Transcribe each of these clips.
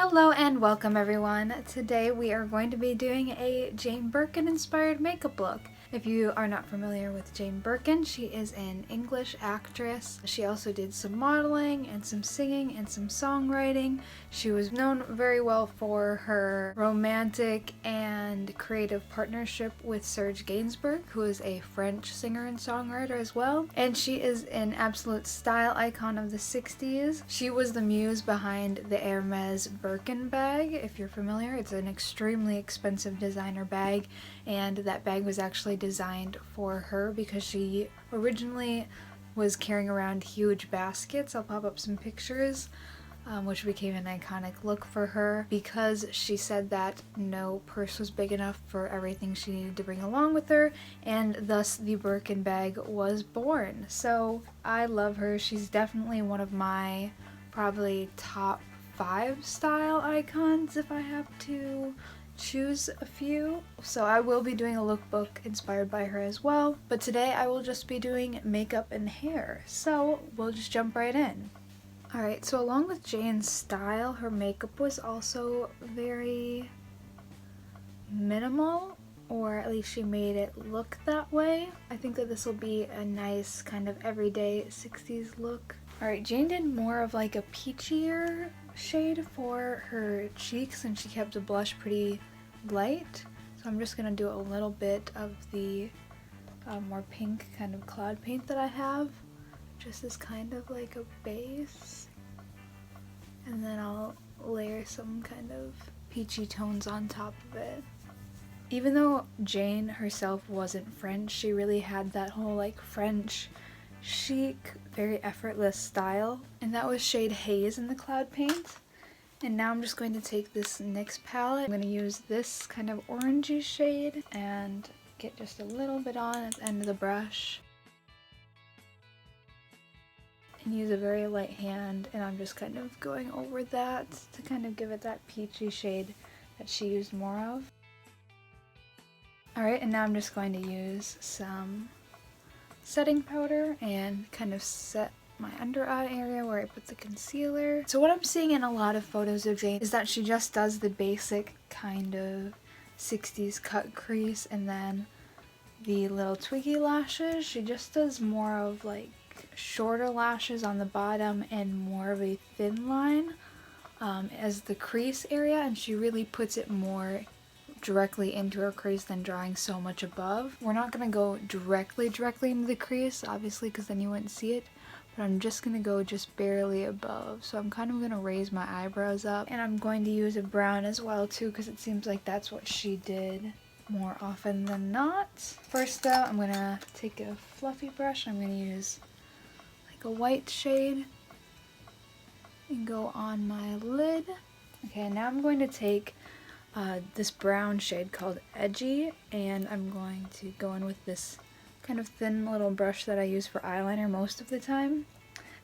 Hello and welcome everyone. Today we are going to be doing a Jane Birkin inspired makeup look. If you are not familiar with Jane Birkin, she is an English actress. She also did some modeling and some singing and some songwriting. She was known very well for her romantic and creative partnership with Serge Gainsbourg, who is a French singer and songwriter as well. And she is an absolute style icon of the 60s. She was the muse behind the Hermes Birkin bag. If you're familiar, it's an extremely expensive designer bag, and that bag was actually designed for her because she originally was carrying around huge baskets. I'll pop up some pictures, which became an iconic look for her because she said that no purse was big enough for everything she needed to bring along with her, and thus the Birkin bag was born. So I love her. She's definitely one of my probably top 5 style icons if I have to choose a few. So I will be doing a lookbook inspired by her as well, but today I will just be doing makeup and hair. So we'll just jump right in. Alright, so along with Jane's style, her makeup was also very minimal, or at least she made it look that way. I think that this will be a nice kind of everyday 60s look. Alright, Jane did more of like a peachier shade for her cheeks, and she kept the blush pretty light. So I'm just going to do a little bit of the more pink kind of cloud paint that I have, just as kind of like a base. And then I'll layer some kind of peachy tones on top of it. Even though Jane herself wasn't French, she really had that whole like French chic, very effortless style, and that was shade Haze in the cloud paint. And now I'm just going to take this NYX palette. I'm going to use this kind of orangey shade and get just a little bit on at the end of the brush. And use a very light hand, and I'm just kind of going over that to kind of give it that peachy shade that she used more of. Alright, and now I'm just going to use some setting powder and kind of set my under eye area where I put the concealer. So what I'm seeing in a lot of photos of Jane is that she just does the basic kind of 60s cut crease and then the little twiggy lashes. She just does more of like shorter lashes on the bottom and more of a thin line as the crease area, and she really puts it more directly into her crease than drawing so much above. We're not going to go directly into the crease, obviously, because then you wouldn't see it, but I'm just going to go just barely above. So I'm kind of going to raise my eyebrows up, and I'm going to use a brown as well too, because it seems like that's what she did more often than not. First though, I'm going to take a fluffy brush. I'm going to use like a white shade and go on my lid. Okay, now I'm going to take this brown shade called Edgy, and I'm going to go in with this kind of thin little brush that I use for eyeliner most of the time.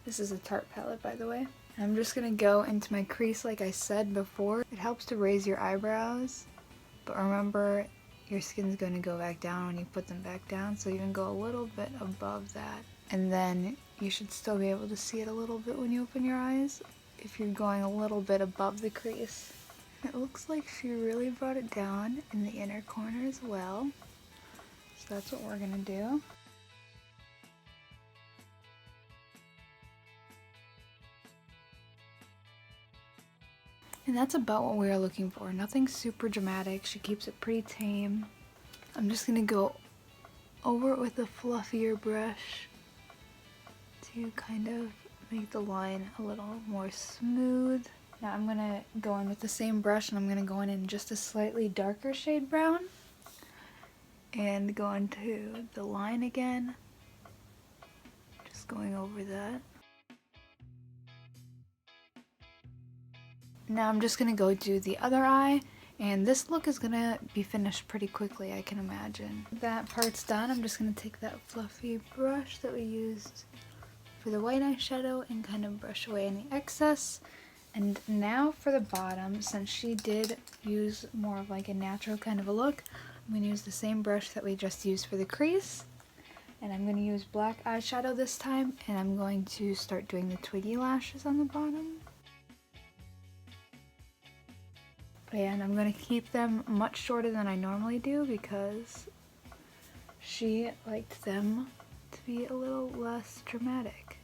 This is a Tarte palette, by the way. And I'm just going to go into my crease like I said before. It helps to raise your eyebrows, but remember your skin's going to go back down when you put them back down, so you can go a little bit above that. And then you should still be able to see it a little bit when you open your eyes if you're going a little bit above the crease. It looks like she really brought it down in the inner corner as well. So that's what we're gonna do. And that's about what we are looking for. Nothing super dramatic. She keeps it pretty tame. I'm just gonna go over it with a fluffier brush to kind of make the line a little more smooth. Now I'm going to go in with the same brush, and I'm going to go in just a slightly darker shade brown and go into the line again, just going over that. Now I'm just going to go do the other eye, and this look is going to be finished pretty quickly, I can imagine. That part's done. I'm just going to take that fluffy brush that we used for the white eyeshadow and kind of brush away any excess. And now for the bottom, since she did use more of like a natural kind of a look, I'm going to use the same brush that we just used for the crease. And I'm going to use black eyeshadow this time, and I'm going to start doing the twiggy lashes on the bottom. And I'm going to keep them much shorter than I normally do because she liked them to be a little less dramatic.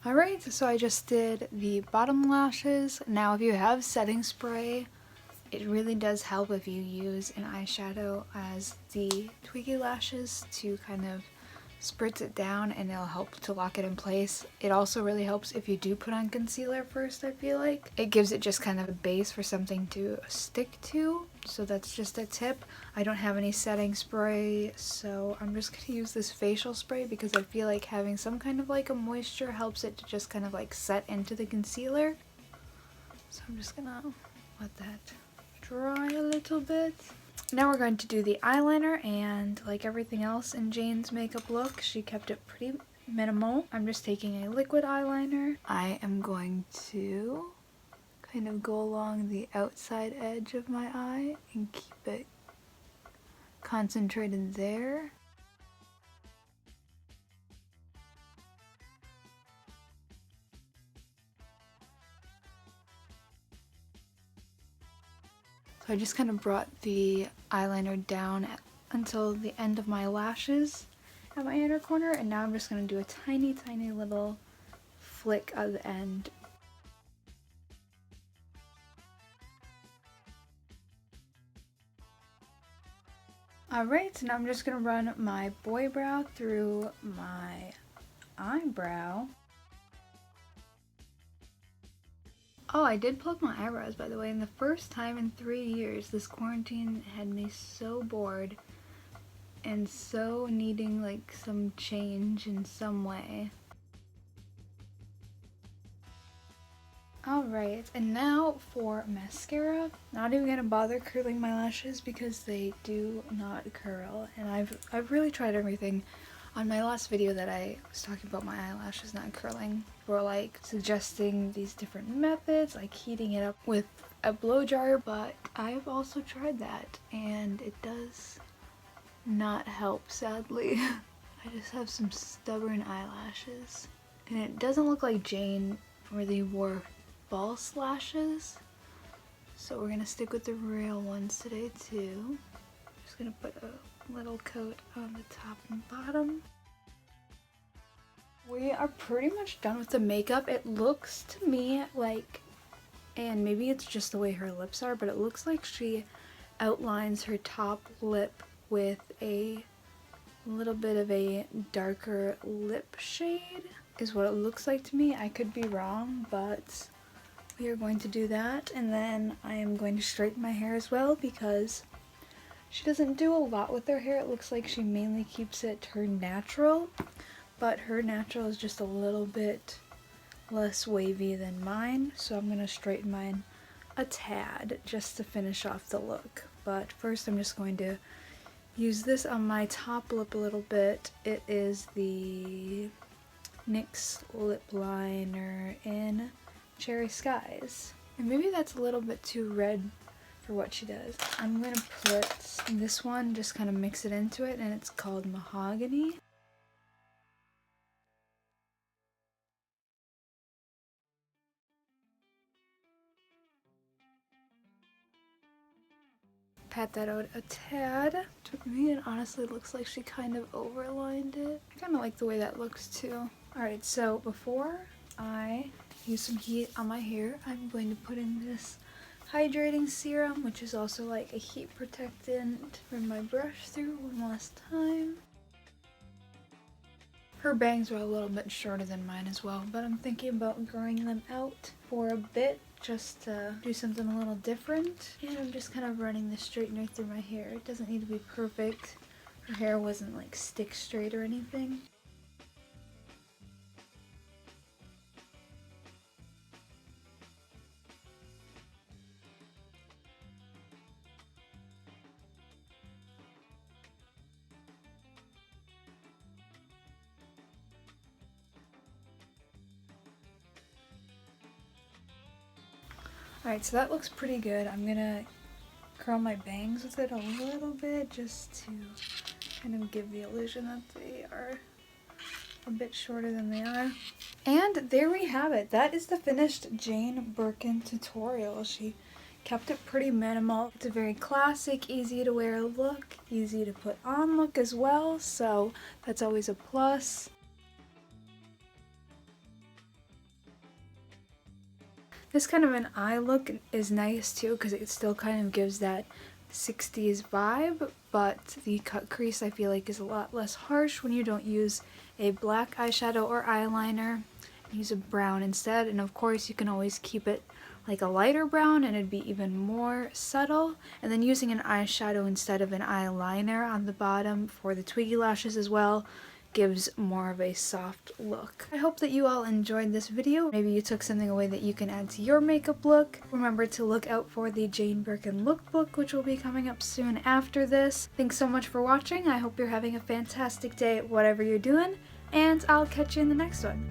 Alright, so I just did the bottom lashes. Now if you have setting spray, it really does help if you use an eyeshadow as the twiggy lashes to kind of spritz it down, and it'll help to lock it in place. It also really helps if you do put on concealer first, I feel like. It gives it just kind of a base for something to stick to, so that's just a tip. I don't have any setting spray, so I'm just gonna use this facial spray because I feel like having some kind of like a moisture helps it to just kind of like set into the concealer. So I'm just gonna let that dry a little bit. Now we're going to do the eyeliner, and like everything else in Jane's makeup look, she kept it pretty minimal. I'm just taking a liquid eyeliner. I am going to kind of go along the outside edge of my eye and keep it concentrated there. So I just kind of brought the eyeliner down until the end of my lashes at my inner corner, and now I'm just going to do a tiny, tiny little flick at the end. Alright, so now I'm just going to run my boy brow through my eyebrow. Oh, I did pluck my eyebrows, by the way, and the first time in 3 years. This quarantine had me so bored and so needing like some change in some way. Alright, and now for mascara. Not even gonna bother curling my lashes because they do not curl, and I've really tried everything. On my last video that I was talking about my eyelashes not curling, for like suggesting these different methods, like heating it up with a blow dryer, but I've also tried that and it does not help, sadly. I just have some stubborn eyelashes, and it doesn't look like Jane really wore false lashes, so we're gonna stick with the real ones today too. Just gonna put a little coat on the top and bottom. We are pretty much done with the makeup. It looks to me like, and maybe it's just the way her lips are, but it looks like she outlines her top lip with a little bit of a darker lip shade is what it looks like to me. I could be wrong, but we are going to do that, and then I am going to straighten my hair as well because she doesn't do a lot with her hair. It looks like she mainly keeps it her natural, but her natural is just a little bit less wavy than mine, so I'm going to straighten mine a tad just to finish off the look. But first I'm just going to use this on my top lip a little bit. It is the NYX lip liner in Cherry Skies, and maybe that's a little bit too red for what she does. I'm gonna put this one, just kind of mix it into it, and it's called Mahogany. Pat that out a tad. To me, it honestly looks like she kind of overlined it. I kind of like the way that looks too. Alright, so before I use some heat on my hair, I'm going to put in this hydrating serum, which is also like a heat protectant. Run my brush through one last time. Her bangs are a little bit shorter than mine as well, but I'm thinking about growing them out for a bit just to do something a little different. And I'm just kind of running the straightener through my hair. It doesn't need to be perfect. Her hair wasn't like stick straight or anything. Alright, so that looks pretty good. I'm gonna curl my bangs with it a little bit just to kind of give the illusion that they are a bit shorter than they are. And there we have it. That is the finished Jane Birkin tutorial. She kept it pretty minimal. It's a very classic, easy to wear look, easy to put on look as well, so that's always a plus. This kind of an eye look is nice too because it still kind of gives that 60s vibe, but the cut crease I feel like is a lot less harsh when you don't use a black eyeshadow or eyeliner. Use a brown instead, and of course you can always keep it like a lighter brown and it'd be even more subtle. And then using an eyeshadow instead of an eyeliner on the bottom for the twiggy lashes as well gives more of a soft look. I hope that you all enjoyed this video. Maybe you took something away that you can add to your makeup look. Remember to look out for the Jane Birkin lookbook, which will be coming up soon after this. Thanks so much for watching. I hope you're having a fantastic day at whatever you're doing, and I'll catch you in the next one.